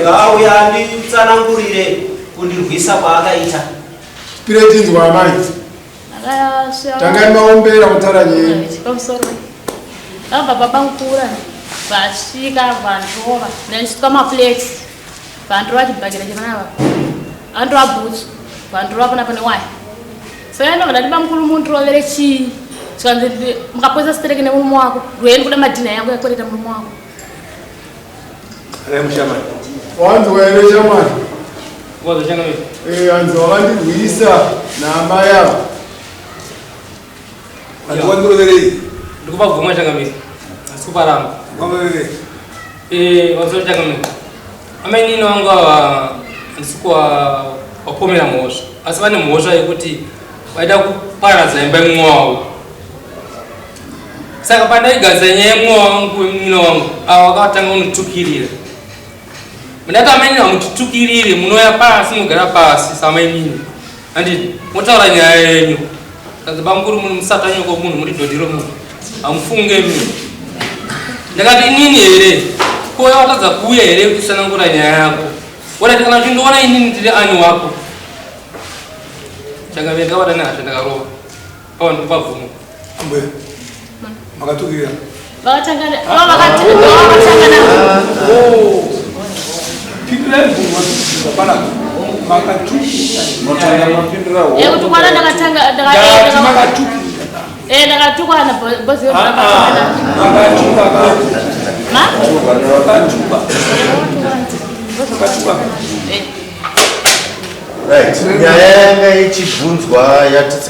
Ngauya nditsanangurire kundirwisa kwaakaita. Piretinzwa amai. Tangai maombera mutaranye. Aba baba mkura vasvika vantu vanosvika maplate vantu vachibhakira chivanava vantu vabhutsu vantu vapona pane waya saka ndogada ndiba mukuru muntu rovere chii chikanzi mukapoisa sitereke nemurume wako rwendo kuda madhina yangu yakwereta murume wako mushamani wanzwa ere shamani ngozo changamira hanzi wakandirwisa naamai ava wandiroverei ndikubabvuma changamira asikuparamba wazo changamira amainini wangu ava ndisikuwa wapomera mhosva asi vane mhosva yekuti vaida kuparadza imba yemumwe wavo saka pandaigadza nyaya yemumwe wangu wemumwino wangu ava vakatanga unotukirira mundati amainini hamutitukirire munouya pasi mugara pasi samainini anditi motaura nyaya yenyu kadzaba mukuru munhu musatanyoko munhu muri dhodhiro munhu hamufunge munhu ndakati inini here kuya watadza kuuya here kutisanangura nyaya yako wadati kana uchindoona inini ndiri ani wako changamira ndakavada nehasha ndakarova pava ndikubabvuma ambuya makatukira ndakatukwana bhozi nyaya yanga ichibvunzwa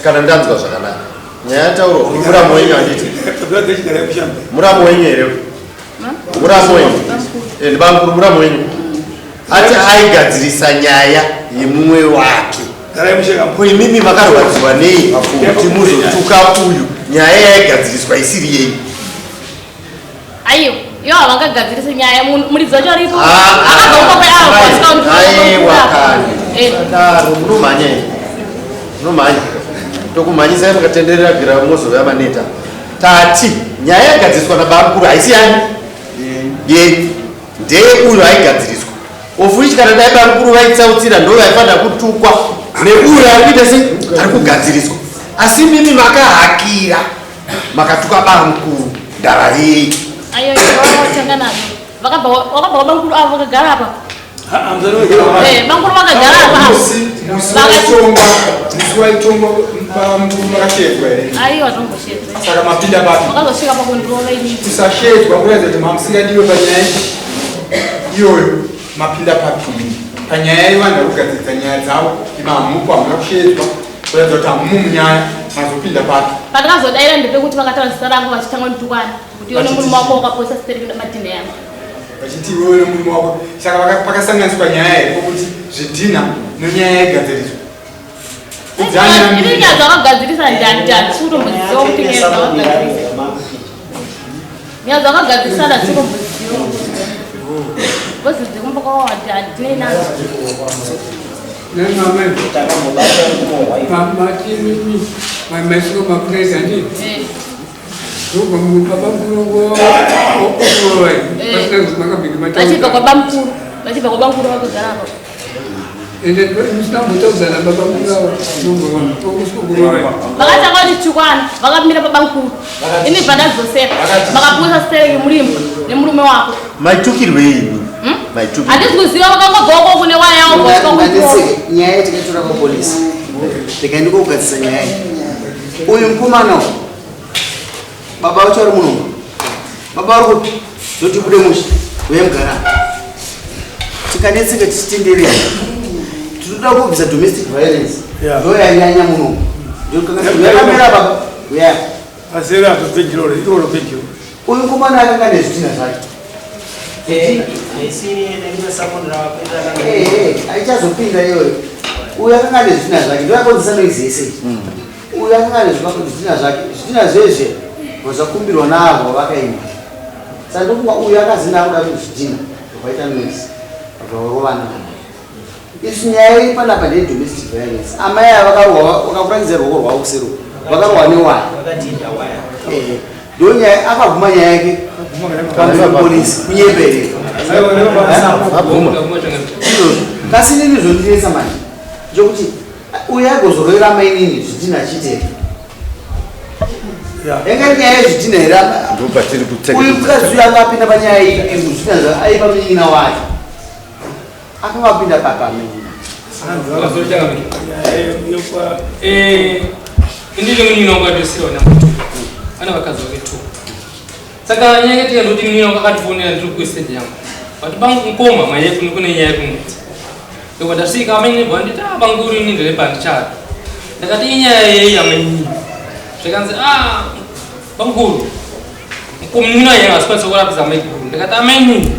kana ndanzwa zvakanaka nyaya yataurwa kuri muramo wenyu handiti muramo wenyu here muramo wenyu ndibamukuru muramo wenyu ati aigadzirisa nyaya yemumwe wake ko imimi makarwadziwa nei kuti muzotuka uyu nyaya yaigadziriswa isiri yenyu aiyo iyo havangagadzirisa nyaya muridzi wacho aripo akagokwaadaro munomhanya munomhanya tokumhanyisai mukatenderera bvira mozova maneta tati nyaya yaigadziriswa nabamukuru haisi yani yenyu ndeye uyu aigadziriswa ofuichi kana dai bamukuru vaitsautsira ndo vaifanira kutukwa neuyu ari kuita se ari kugadziriswa asi mimi makahakira makatuka bamukuru ndararei ayo tanga nazo wakabva bamukuru avo vakagara apa bamukuru vakagara apa aiyo atongoshetwa saka mapinda papi wakazosvika pakundirova inini tisashetwa kuratidza kuti mamusingadiwe panyaya iyoyo mapinda papi panyaya ivanhu vari kugadziridza nyaya dzavo imahamupo hamuna kushetwa kuratidza kuti hamumu munyaya mazopinda papi pandakazodaira ndepekuti vakataura zita rangu vachitanga nditukwana kuti ione murume wako wakapoisa sitereke madhina yangu vachiti iwe une murume wako saka pakasanganiswa nyaya here pokuti zvidhina nonyaya yaigadziriswa ini nyaya dzavakagadzirisa ndatiutomboziva kuti nyaya dzavakagadzirisa nyaya dzavakagadzirisa ndatiutomboziva bhozi dzekumba kwawati handinei nazo vachibva kwabamukuru vakagara apa vakatanga vachitukwana vakamira pabamukuru ini bva ndadzosera vakapusa sitereke murimbo nemurume wako maitukirwei imi handisi kuziva vakangobvako kune waya yavo nyaya yatikatora papolisi ndikaenda kogadzisa nyaya uyu mukomana baba vacho ari muno baba vari kuti ndotibude musha uye mugara tikadetseka tichitenderera tinoda kubvisa domestic violence ndo yanyanya muno yakamera baba uya azera apepejirore iroro pejiro uyu mukomana akanga nezvitina zvake aichazopinda iyoyo uyu akanga nezvitina zvake ndoyakonzesa noizese uyu akanga nezvitina zvake zvitina zvezve vazakumbirwa navo vakaima saka ndokunga uyu akazina kuda kuzvidhina vaita noise varovana isu nyaya iri panapa ndedomestic violence amai ava vakakurangidza ruoko rwavo kusero vakarwa newaya ndo nyaya akabvuma nyaya yake polisi kunyepere kasi nini zvondinetsa manje njokuti uya agozoroera mainini zvidhina chitete yanga nyaya yezvidhina here uyu mukadzi uyu akapinda panyaya zvidhina aipa munyina wacho akanga apinda papamenyina indile munino ngadosiwa namutu ana vakazi vake tu saka nyaya tika ndoti munino kakatifonera ndiri kuestate yangu vati bangu mukoma manye kune nyaya kumwedzi ndoko ndasvika amainibva nditi banguri ini ndiri pandichari ndakati inyaya yei amainini zvakanzi banguru munino yangu asikwanisa kurapisa amaiguru ndakati amainini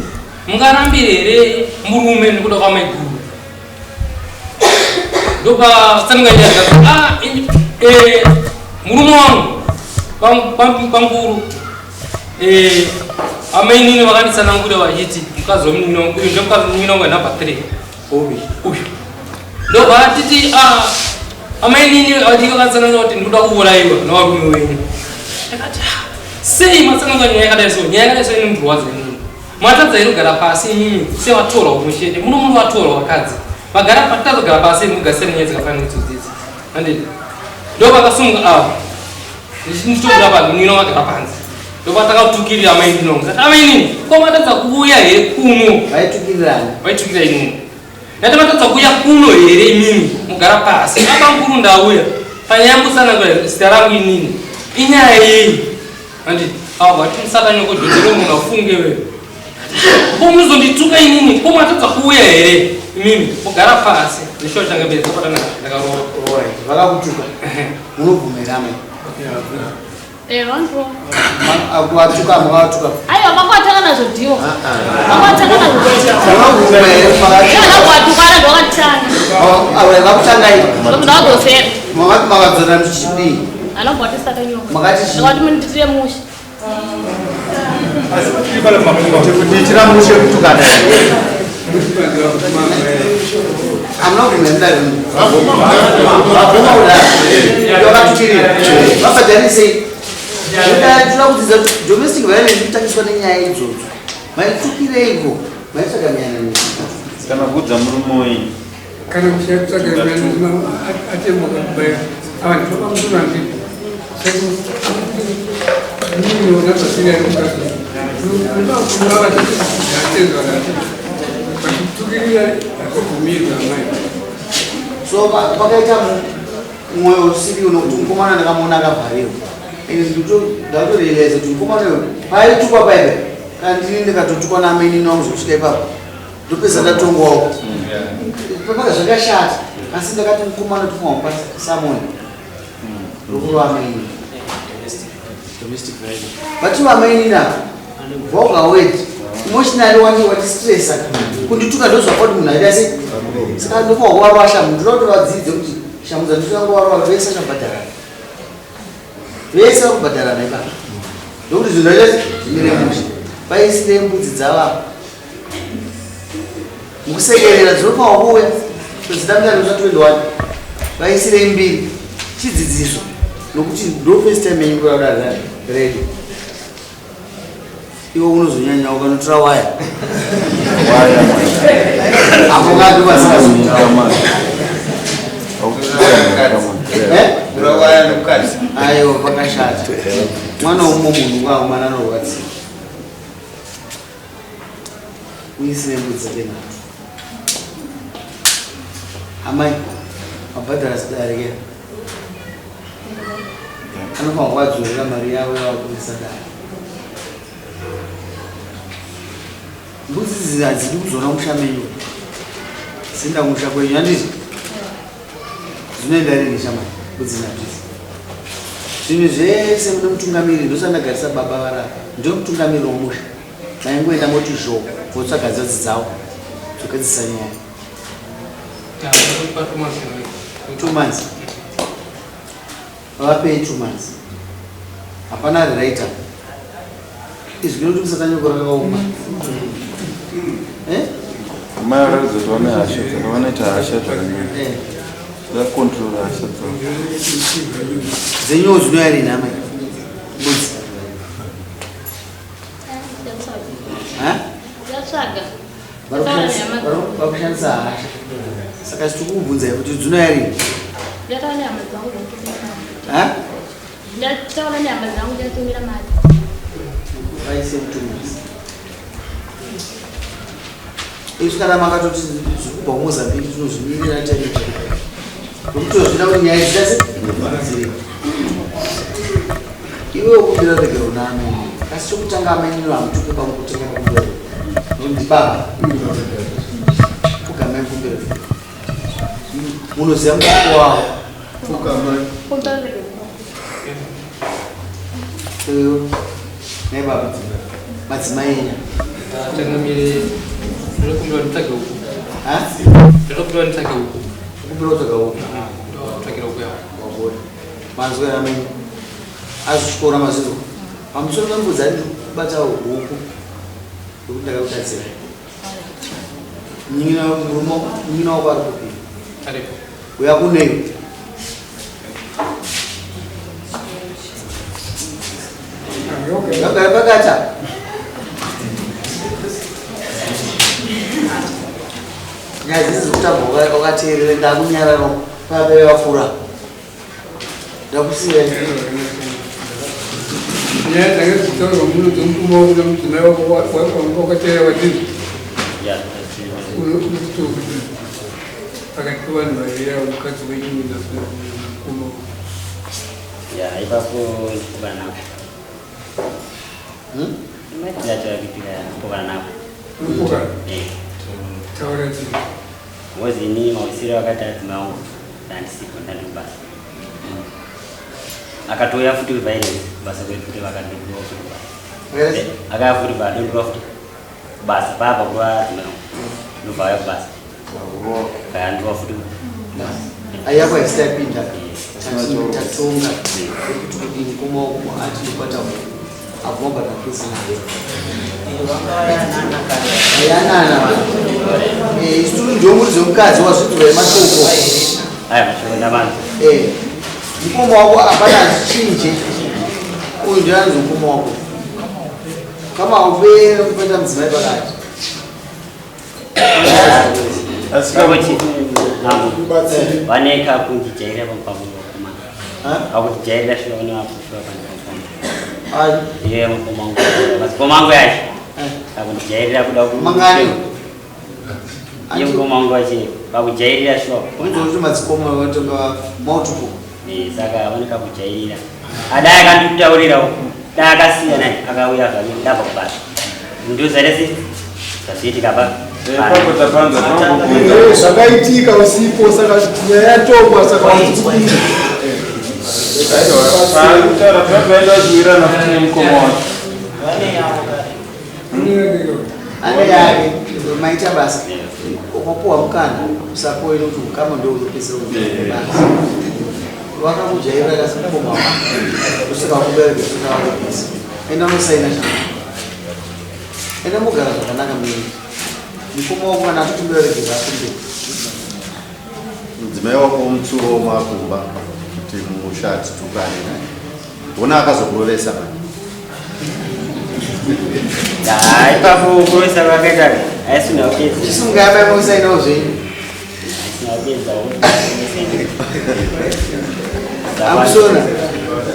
mungarambire here murume nekuda kwamaiguru ndopa saninganyaya murume wangu banguru amainini vakanditsanangura vachiti mukazi wamunino uyu ndomukazi munino wangu anamba 3 uyu ndobva atiti amainini vakanditsanangura kuti ndikuda kuuraiwa nevarume wenyu akati sei matsanangura nyaya yakadai so nyaya yakadai so ine murwadzi wenyu matadza iri kugara pasi imimi sevatorwa umushete muno muno vatorwa vakadzi vagara patazogara pasi mugasira nyaya dzikafanira kudzidzi anditi ndovakasunga nditokura vanhu munino vagara panze ndopa takautukirira amainini sati amainini komatadza kuuya here kuno vaitukirira inini ndati matadza kuuya kuno here imimi mugara pasi abanguru ndauya panyaya mutsanangura zita rangu inini inyaya yei anditi vatisata nyokodhozero munhu afunge wewe pomuzondituka inini komatadza kuuya here imimi mugara pasi nesho changa beza patana ndakaroa vakakutuka munobvumirama vantu akuatuka mukatuka aiwa vakwatanga nazvo ndiwo vakwatanga nazvoatukana ndwakatanga vakutangai ndakadzosera makadzora mchichidii anobvatisaka nyonga makati ndakati munditire musha ndichira mushe kutukana amnavumendavakatukirira vabhadharisei toda kudzidza kuti domestic violence inotakiswa nenyaya idzodzo maitukireiko maitsvaga miyana kana kudza murume kana kushetsvaga atemoka kubaya avantu vakamutunandi niona pasina vachitukirira akubvumirwa amai so pakaita mwoyo usiri unokuti mukomana ndakamuona akavharirwa ndatorealize kuti mukomana uyu paitukwa paipe kana ndini ndikatotukwa namainini wangu zvokusvika ipapo ndopedza ndatongwawo papaka zvakashata asi ndakati mukomana tofumwa pasamoni rukuru amainini vati vamainini apa vaukawed emotionally watistressa kundituka ndozvakoti munhu aida sei saka ndofanwa kuvarwa shamu ndinotovadzidze kuti shamu dzanditokangovarwa vese vachabhadharana vese vakubhadharana ipapo ndokuti zvinhu zvacho zvimire musha paisire mbudzi dzavavo mukusekerera dzinofanwa kuuya kwezitambiano za21 vaisire mbiri chidzidziso nokuti ndo first time yenyu kudada redio iwe unozonyanya ukanotora waya apo kati aiwa pakashata mwana umwe munhu wangu mwana anorwadziwa uisire mbudzi dzake nato amai mabhadhara sidarekera anofanwa kuvadzorera mari yavo yavakuisa dare mbudzi idzi hadzidi kuzoona musha menyu zinda musha kwenyu handizvo zvinoenda rini shamai mbudzi nadhizi zvinhu zvese mune mutungamiri ndosandagarisa baba varapa ndio mutungamiri womusha naingoenda moti zvo votsvaga dzodzi dzavo dzokadzisa nyaya 2 months vavapei 2 months hapana riraita izvi vinoti kusatanyokora kakauma mai varatidza kuti vane hasha saka vanoita hasha zvakanyanya vakontrola hasha dzavo dzenyuwo zvinoyarini amai mbudzi kushandisa hasha. Saka situkubvunza kuti dzinoyari. Ndataona nyama dzangu dzotumira. Ha? Ndataona nyama dzangu dzotumira mali. Vaise mutumisi. Izvi kana makatoti zvekubva kuMozambique tinozvimirira chaizvo. Nokutozvida kuti nyaya idzi dzase iwe ukumbira regero nami. Asi chokutanga amainiro amutuke pamukutenga kumbira. Nokuti baba. Ukamai kumbira. Unoziva mutuko wavo. Ukamai. Kumbira regero. Ne baba. Madzimai enya. Tangamire ndokumbira nitsage uku. Ha? Ndokumbira nitsage uku. Kumbira utsvaga uku. Ndokumbira uku yawo. Wabona. Manzwera amenyi. Azvichikora mazviro. Pamusoro pembudzi ari kubata huku. Ndokuti ndakakutadzira. Nyina wako ari kupi? Aripo. Uya kuneyo. Yagara pakata. Nyaya dzisi dzekutambwa wakateerera ndakunyararo pape wakura. Ndakusiya. Ya, tange kutoka mulu tumkumo ule mtunayo wakateya wadini. Ya. Unukutu. Akakuwa ni maria wakati wengi na kumo. Ya, ipapo kubana. Ya tuwa kipiga kubana. Kuka. Taurati. Mwezi ni mawisira wakati atumeongo. Nandi siku ndani basi. Akatoya futi violence basi kwa futi wakati ndio futi. Aga futi ba ndio futi. Basi baba kwa ndio baya basi. Kaya ndio futi. Ayako step pinda. Tatunga. Kuti kumo ati kupata abomba na pesa na. Yana. Istulu ndio muri zomkazi wazitwe matoko. Aya mashona bana. Mfumo wako hapana chinje. Huyu ndio anzo mfumo wako. Kama ube mpenda mzimai bakati. Asikawachi. Namu. Waneka kunjijaira pamoja kuma. Au kujijaira shoni hapo kwa pamoja. Yeye mfumo basi kwa mango yake. Akujijaira kuda Mangani. Yeye mfumo wake. Akujijaira shop. Unzo mazikoma watu kwa mautupo. Saka aboneka kujairira adaya kandutaurira dakasiya naye akauya akagenda kubasa nduzeresi tasiti kaba Papo tapanza mambo zvakaitika usipo saka yatokwa saka Tara tunaenda kuira na kwenye mkomo wake. ane yake maita basa ukopoa mkana usapoe kuti kama ndio uzopesa basi wakakujaira kasipoma usika kubereka sinawaisa enda nosaina chana enda mugara zvakanaka miri mfumo wangu kana kuti mberekeza kumbe mudzimai wako mutsuro makumba kuti mushati tukane naye ona akazokuroresa mani ipapo kurosa vakaita aisina ukezi chisungabe musainawo zvenyu amusona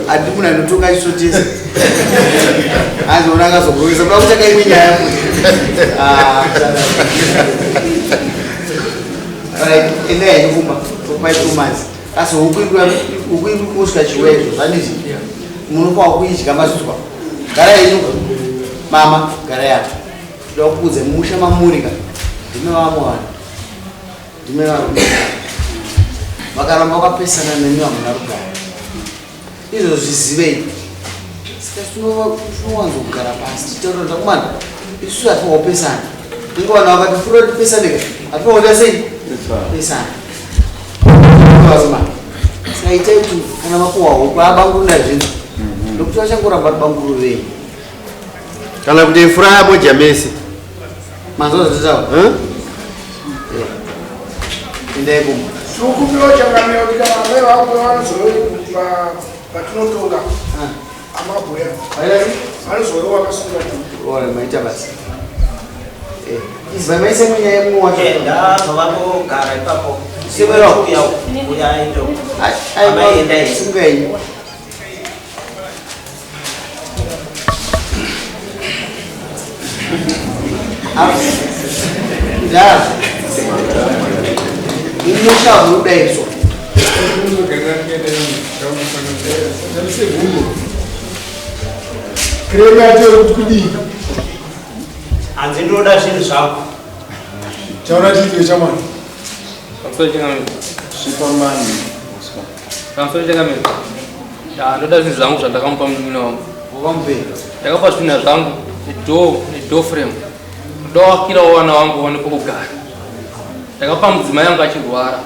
adimuna notonga chisotesa azoona akazokuroresa kuda kuchakaimwe nyaya enda yainokuma topai 2 months asi huku kusvika chiwezo zvanizvi munopawa kuidya mazvizwa gara inuka mama gara yapo toda kuudza mumusha mamurika ndime vamowana ndime varume vakaramba vakapesana nemi vamuna rugara izvo zvizivei saka tinowanzo kugara pasi titaura ndakumana isusu hatiwa kupesana ingovana vakati fura kuti pesaneka hatiwa kuda sei pesana varuma saka itai kuti kana mapuwa huku abanguruna zvinhu nokuti vachangoramba ribanguru vei kana kuti fura yamoja mese manzozvitaura endai kumba Sukupiro changamiro kuti kana mai vako vanozove patinotonga amabhuya vanozove vakasunga maita basa Izvamaise mwenye yemwe wacho. Ndavako gara ipapo. Sibero. Uya ndo. Ai singenyi. Ya. Ini shabu daiso. Krema cho kudi. Anzi ndoda zvinhu zvako. Chaura chito chamani. Kamsoro chengamira. Superman. Kamsoro chengamira. Ndoda zvinhu zvangu zvandakamupa munun'una wangu. Wakamupei. Ndakapa zvinhu zvangu nedoor frame. Ndowakirawo vana vangu vaone pokugara. Ndakapa mudzimai wangu achirwara.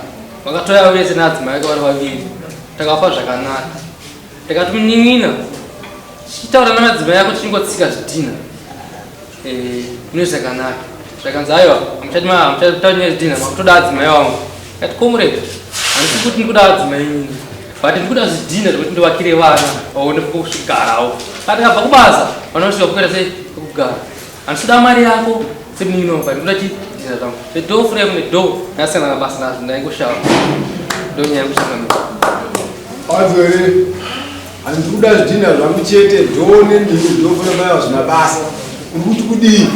Vakatoya vese neadzimai ake vari vaviri. Takapa zvakanaka. Ndakati munun'una, chitaura namadzimai ako tichingotsika zvidhina. Mune zvakanaka. Zvakanzi aiwa, hamuchatauri nezvidhina, makutoda adzimai wangu. Ndakati komureta, handisi kuti ndikuda adzimai nyingi. But ndikuda zvidhina zvokuti ndovakire vana vaone pokusvigarawo. Kati kabva kubasa, vanosvika kukaita sekugara. Handisida mari yako semunun'una wangu, ndikuda chidhina zvangu. Door frame nedoor ndasiyana nabasa nazvo, ndaingoshava. Ndonyaya yekushanga. Azore. Andikuda zvidhina zvangu chete, door frame yawo zvina basa. Urikuti kudii?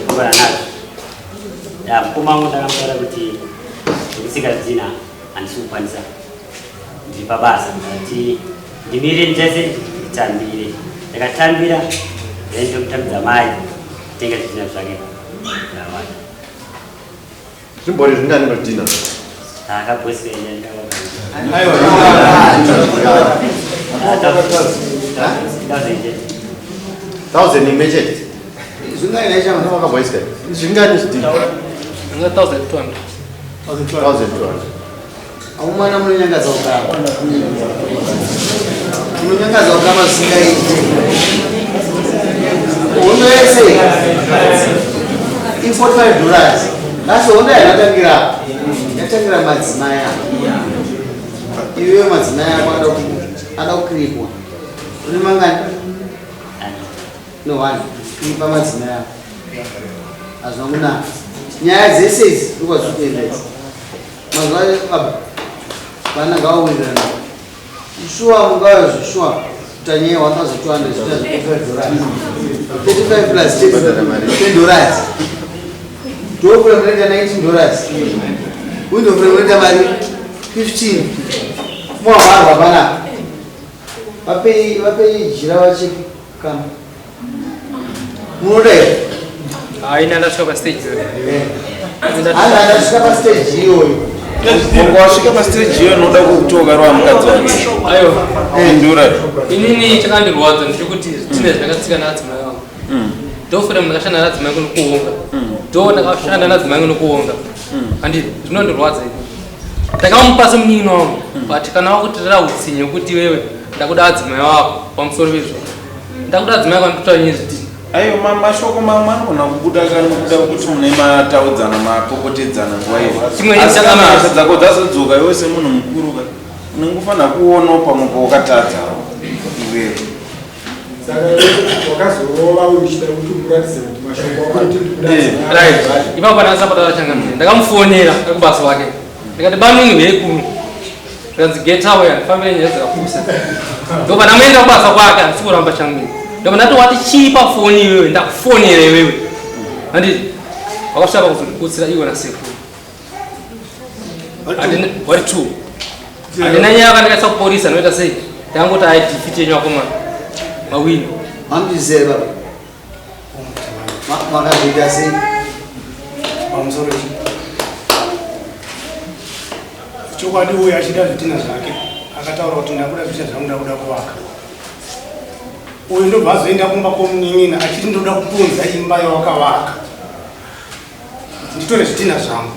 Kubara nazo. Ya mkoma wangu ndakamutaura kuti kutsika zvidhina handisi kukwanisa. Ndiri pabasa ndati ndimire ndese nditambire. Ndakatambira ndokutambidza mai tenga zvidhina zvake. Zvimbori zvingani madhina? Akabhosika ine Thousand imechete. Zvingani chama wakabhoisika. Zvingani zvidhina? 1200. 1200. Aumwana munonyangadza kugara. Munonyangadza kugara zvingaite. Hondo yese. $45. Asi hondo yakatangira. Yatangira madzimai ako. Iwe madzimai ako ada kukripwa. Une mangani? No one. Kripa madzimai ako. Azva kunaka. Nyaya dzese idzi ndikwazvikuendesa. Mazuva vana ngavawirana. Shuwa mungavazvishuwa kutanyaya $1,200 $35 plus $10. Door frame rate $19. Window frame rate mari 15. Mwavarwa pana. Vapei jira vacheki kama. Munoda here? Haina ndasvika pastage. Ndasvika pastage iyoyo. Wasvika pastage iyo unoda kutokarwa mukadzi wake. Aiwa. Ndura. Inini chakandirwadza ndechekuti zvidhina zvakatsika naadzimai vangu. Door frame ndakashanda naadzimai vangu nokuonga. Door ndakashanda naadzimai vangu nokuonga. Handiti zvinondirwadza izvi. Ndakamupa semunun'una wangu. But kana wakutirira utsinye kuti wewe ndakuda adzimai wako pamusoro pezvo. Ndakuda adzimai wako ndikutaura nezvidhina. Ayo mashoko mamwe anogona kubuda kana kuti mune mataudzana mapopotedzana nguva iyo. Asi kana hasha dzako dzazodzoka iwe semunhu mukuru unongofanira kuonawo pamwe paukatadzawo iwewe. Saka wakazorova uchida kuti umuratidze kuti mashoko ako right. Ipapo ndakasapota changamire. Ndakamufonera kubasa wake. Ndikati banuni vhekunu. Zvanzi get away family nyaya dzakapusa. Ndoba ndamaenda kubasa kwake handisi kuramba changamire. Ndoba ndati wati chipa foni iwewe ndakufonera iwewe. Handiti wakasvika pakuzondikutsira iwe nasekuru. Wari two. Handina nyaya kandikaisa kuporisa noita sei. Ndangoti aidefeat yenyu wakomana. Mawini. Mamudizere baba. Makazviita sei? pamusoro chokwadi uyu achida zvidhina zvake akataura kuti ndakuda zvidhina zvangu ndakuda kuvaka. Uyu ndobva azoenda kumba kwomunun'una achiti ndoda kupunza imba yawakavaka nditore zvidhina zvangu.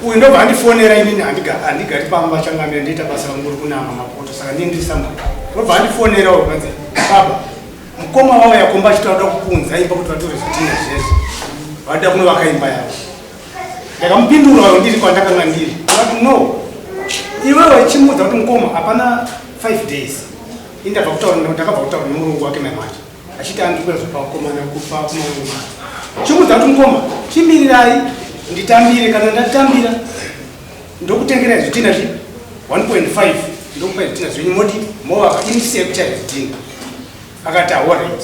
Uyu ndobva andifonera inini handigari pamba changamira ndiita basa rangu kunama mapoto saka ndindisa mbuka. Ndobva andifonera uyu kanzi baba mukoma wavo yakomba achiti vada kupunza imba kuti vatore zvidhina zvese vada kunovaka imba yavo. Ndakamupindura uyu ndiri kwandakanga ndiri akati no iwewe chimudza kuti mukoma hapana 5 days indabva kutaura ndakabva kutaura nemurungu wake mamanje achiti andikwezo pakomana kupa kumangoma chikuza kuti mukoma chimirirai nditambire kana ndatambira ndokutengerai zvitina 1.5 ndokupa zvitina zvenyu moti mova inisiye kuchari zvitina akati alright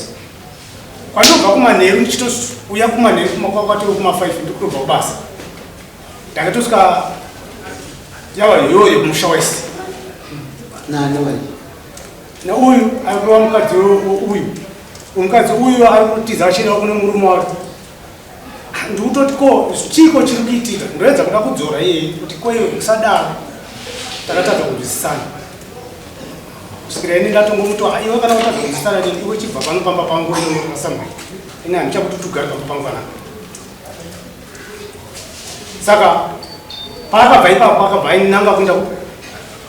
kwandobva kumanheru ndichitouya kumanheru kumakwakwatewo kuma5 ndikutobva kubasa ndakatosvika yava iyoyo kumusha wese nauyu aikurova mukadzi uyu mukadzi uyu ari kutiza achiendawo kune murume wake ndikutoti ko chiko chiri kuitika ndoedza kuda kudzora iyeye kuti koiwe kusadaro takatadza kunzwisisana kusvikira ine ndatongomuti iwe kana utadza kunzwisisana nini iwe chibva pano pamba pangu inoasamai ine handichakuti tugari pamba pangu panapa saka paakabva ipapo akabva ainanga kuenda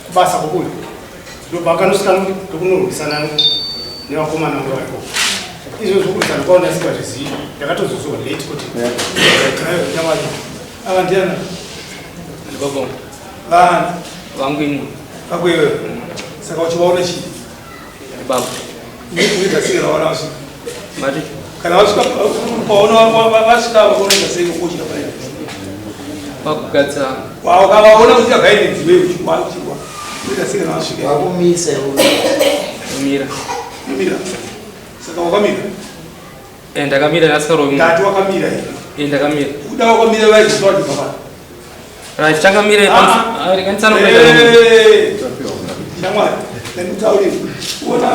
kubasa kokuyo ndobva akanosvikana ndokunorwisana nevakomana vangu variko izvo zvokurisana kwao ndasingazvizivi ndakatozoziwa late kuti ava ndiana vana vangu inu vakwewe saka uchivaona chii baba uidzasika vaona vasvika mati kana vasvika vasvika vaoneza sei kuchira paia vakugadza wakavaona kuti againenziwe uchikwa uidzasika navasvika wakumisa mira mira saka wakamira ndakamira ndasikarovi ndati wakamira ndakamira kuda wakamira vaiziswadi papa chakamira shamwari ndanditaurira kuona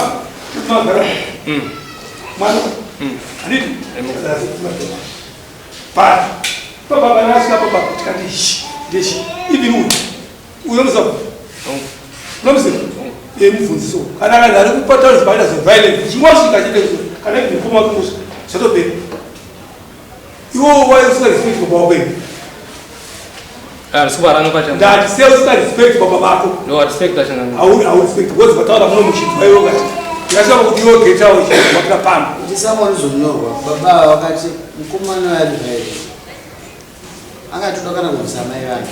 magara mwana handiti paa papa vanasvika papa tikati ndeshi ivi uyo muzaku unomuziva mubvunziso kana vanhu vari kupataurisa vaita zveviolence chimwasvika chite kana mukoma kumusha zvatopera iwo waiusingarespect baba wako imi ndati sei usingarespect baba vako haurespect wodzi vataura muno mushiti vaivokati ndikasvaka kuti iwo getawo ichivatira pano kuti samoni zvinyorwa baba vakati mukomana wayabihairi angatoda kana kubvisa mai vanhu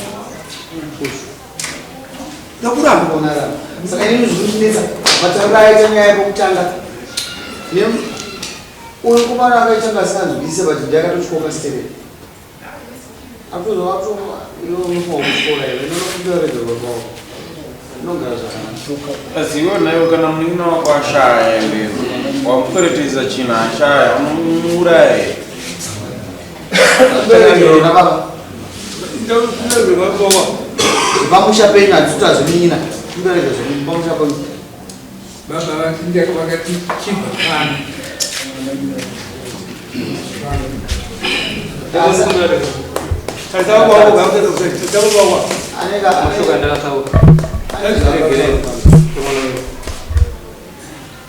ndakuramba kuonarama saka ini zvinonetsa mataura aita nyaya yekutanga uyu kumana akaitanga asinganzwisise but ndakatotyoka steve akutozva iwe unofanwa kuchikora iwe inonokuberegerwa kwavo inogara zvakanaka azivo nayo kana munina wako ashaya iwewe wamukweretesa chinhu ashaya unomuuraya here kuberegerwa nababa vamusha penyu hadzitazvinina kubereka zvemu vamusha penyu baba vakati chibva pano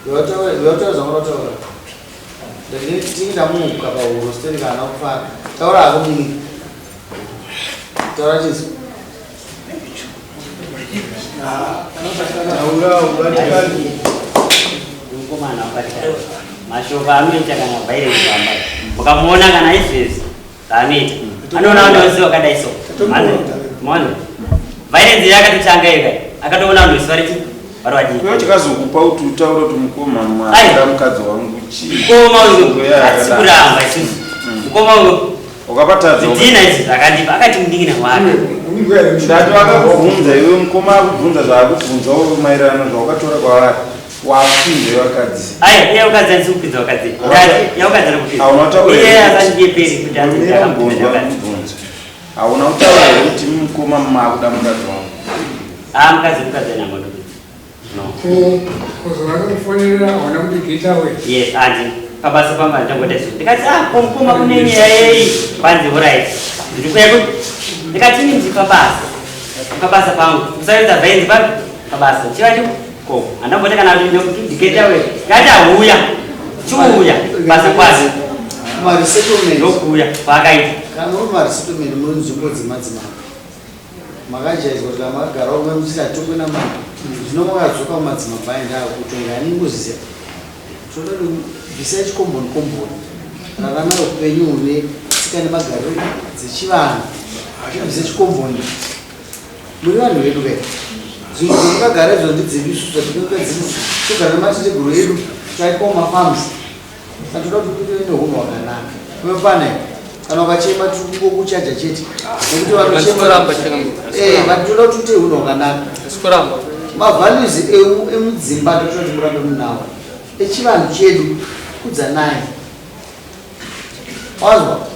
vyotaura zvamunotaura tindamuka pahuro steri kana kufara taura hako mini taura chizi mukomana wakati mashoko anoita kana vhairesi pamba mukamuona kana izvezvi zvaanoita anoona vanhu wakadai so mone vhairesi yakatotanga ika akatoona vanhu vese vari vari vadii chikazokupa kuti utaure kuti mukoma mwaada mukadzi wangu mukoma uyu hatisi kuramba isusu mukoma uyu ukapatadza zvidhina izvi zvakandipa akati mudingina waka ndati vakakubvunza iwe mukoma akubvunza zvaakubvunzawo maererano zvawakatora kwavari wapinze vakadzi aya iye ukadzi andisi kupinza vakadzi ndati yaukadzi ari kupinza iye asandiyeperi kuti andiakamubvunza hauna kutaura here kuti mukoma maakuda mukadzi wangu mukadzi anambodo kuzovakamufonera haona kuti getawe yes andi pabasa pamba ndangoda izvo ndikati mukoma kune nyaya yei kwanzi orit ndikati ini ndiri pabasa pangu kusaredza vhainzi pabasa chivati ko handamboti kana ndiketawe ngati auya chiuya basa kwazi ndokuuya paakaita kana uri marisettlement muri nzvimbo dzemadzimambo makajaizwa kuti makagara umwe muchisatokwe namama zvino makadzoka mumadzimambo aenda kutonga aningoziva todati bvisai chikomboni komboni rarama upenyu une tsika nemagariro dzechivanhu bvisai chikomboni muri vanhu vedu kai zvinhu zvamukagara izvo ndidzedu isusu zvatinenge dziri togara nematiteguro edu taikawo mafarms Satoda kuti ine hunhu hwakanaka. Unofana kana ukachema kuchaja chete. Nekuti vanochema vatoda kuti hunhu hwakanaka. Mavalues emudzimba toda kuti murambe munawo. Echivanhu chedu kudzanai. Wazwa?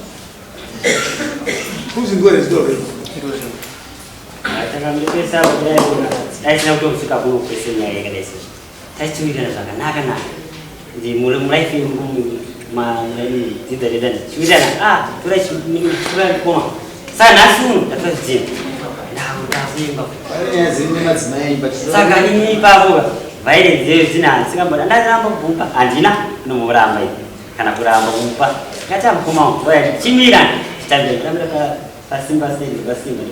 Kuzingore zidore. Atakamupesa kudai aisina kutosvika kuno kwese nyaya yakadai sei. Taichiwirana zvakanaka naka. Ndi mulaifi dzidza redani chiwirana torai koma saka nhasi uno ndatozidzima saka ini ipapo vaire dzeyo dzina singamboda ndaziramba kumupa handina nomuramba ipi kana kuramba kumupa ngati amukoma oya chimirana chitambira pasimba sei pasimba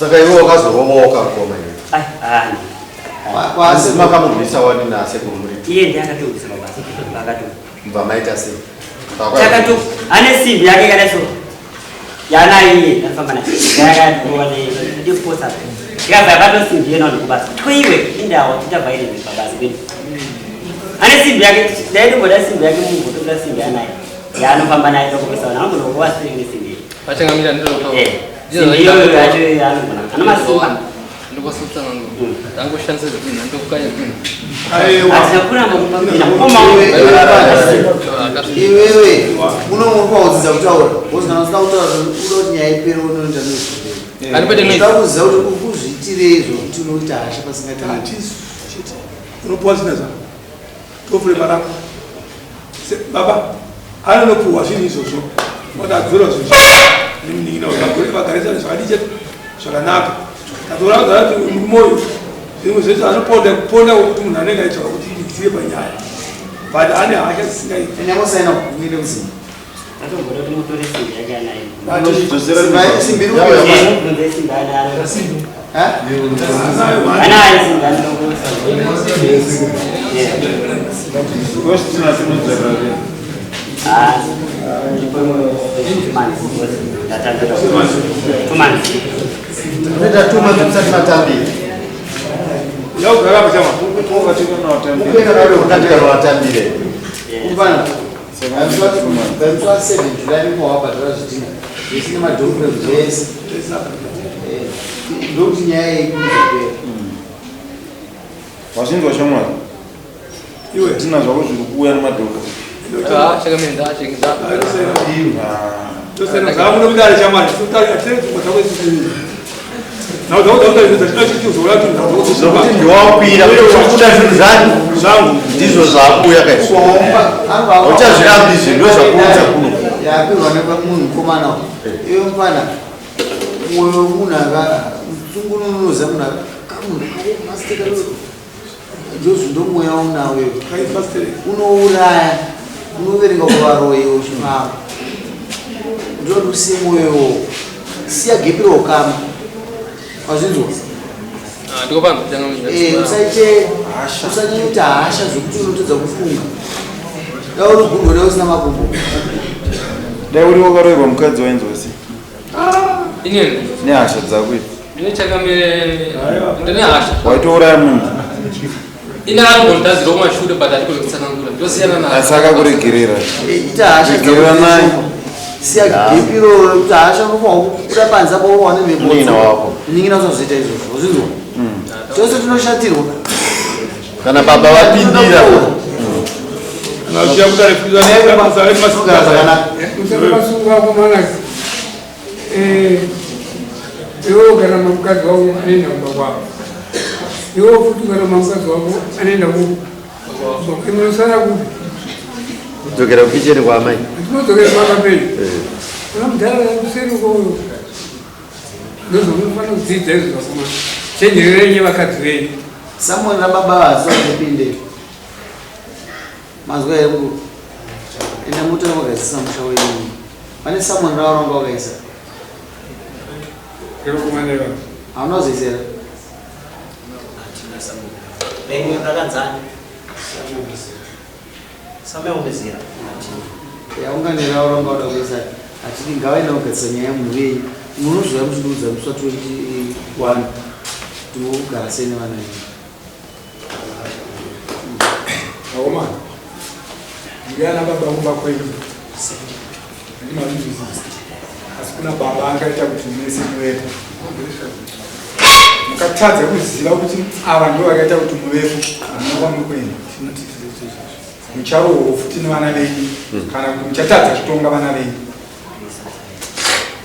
saka iwe wakazoromoka koma kwasi makamubvisa wani nase kumuri iye ndiakatobvisa mabasa akato mva maita sei akato ane simbi yake kana so yana iye afamba na yakatowa ne ndiposa ikabva akato simbi yena ndikubasa twiwe indawo titabva ine mabasa bedu ane simbi yake ndaitomboda simbi yake mungu toda simbi yanaye yaanofamba naye tokupesa na munhu wowasiri simbi achangamira ndinotaura iyo yacho yaanogona ana masimba ndikosutsa nangu angoshandisa zvinhu ndokukanya zvinhu iwewe unomupakudzidza kutaura usina kutaura kuti nyaya ipere unoita nezvitakuziva kuti kuzviitirei zvokuti unoita hasha pasingatatizo unopuwa zina zavo tofure marako baba anonopuhwa zvinhu izvozvo wadadzora zvozvo nemunin'ina vagarisana zvakadii zvakanaka tatoragara kuti murimoyo zvimwe zvese anoponda kuponda kuti munhu anenge aitsvaka kuti idziye panyaya but ane hasha dzisingaiti nyamosaina kugumire muzima atomboda kuti mutore simbi yake anaye Tuma tumsati matambiri. Yaugara kuchama. Katika watambire. Kupana. Bemtwa 7 July kwa hapa turazidina. Yesina madokwe yes. Ndokuti nyaya ikuzopera. Wazindwa shamwa. Iwe tina zvako zviri kuuya nemadhoko. Chakamenda chingida. Tosena zamu nobidari chamani. Tutari atete kutakwe zokuti ndiwakwira kuda zvinhu zvangu ndizvo zvakuya uchazvirambizi ndo zvakuudza kuno yapirwa nepamunhu mukomana iwe mufana mwoyo wemunhu tsungununuza munhu kamunhumasiteka ndozvindo mweya unawe unouraya unoverenga kuvaroyo uchimava ndodi usiye mwoyo siya gepiro ukama wazvinzwa ndikopano usanyaita hasha zvokuti unotodza kufunga dai uri gurwo dai usina makumbo dai uri wakaroerwa mukadzi wainzwasi inini nehasha dzako ndine chakamire ndine hasha waitouraya munhu ina anogondazira kumashure but atikoekutsanangura ndosiyana naye asi akakuregerera ita hasha regerera naye siya gepiro kuti hasha unofanwa kuda panze apo uwane mning'ina wako mning'ina usazoita izvozvo uzvinzwa tose tinoshatirwa kana baba vapindira iwe ugara mukadzi wako anoenda kumba kwako iwe futi ugara mukadzi wako anoenda kumusana kupi kudzokera kukicheni kwaamai tinodzokera kwakapeni kuna mudhara kuseri ukoyo ndozvomunofanira kudzidza izvo zvakomana chenjererenye vakadzi venyu samuel nababa vazisakupinde mazwa here mukuru ende mutore wakaisisa musha wenyu pane samuel ravaranga wakaisa kerokumaneva haunazoisera yaunganirauranga wada kuisa atiti ngavaenda kugadzisa nyaya munhu venyu munoziva muchidiudza muswa 21 timogara sei nevana venyu Akomana. Ngiyana baba kubakhweli. Ndimalizizi. Asikuna baba angaita kuti mese niwepo. Mukatadza kuziva kuti abantu vakaita kuti muvepo amunova mukwenda. Mucharo futi nevana venyu kana kuti muchatadza kutonga vana venyu.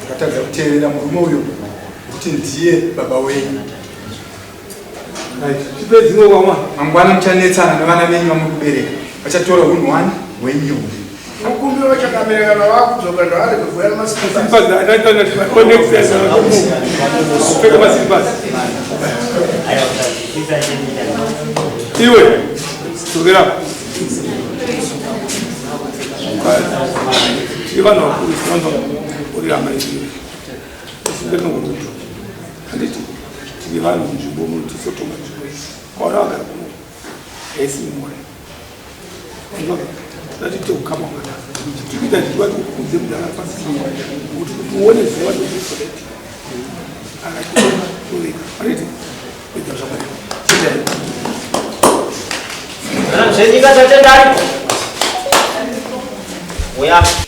Mukatadza kuteerera murume uyo kuti ndiye baba wenyu. Tipedzino kwama mangwana muchanetsana nevana venyu vamukubereka. Vachatora unhu wani wenyu. Mukumbi wachakamereka na wakudzoka ndo ari kugwera masimpazi. Kupeka masimpazi. Iwe, dzokera. Iva nokuri, sinondo uri amaizire. Sindeno kuruto. Anditi, iva nonjimbo muntu sotoma njibo. Kora wakara kumu. Esi mwore. Ndoka. That will come on. To be that what will put them down fast. What is what will be for it? And I don't do it. With the somebody. Sini ka sa cendari. Oya.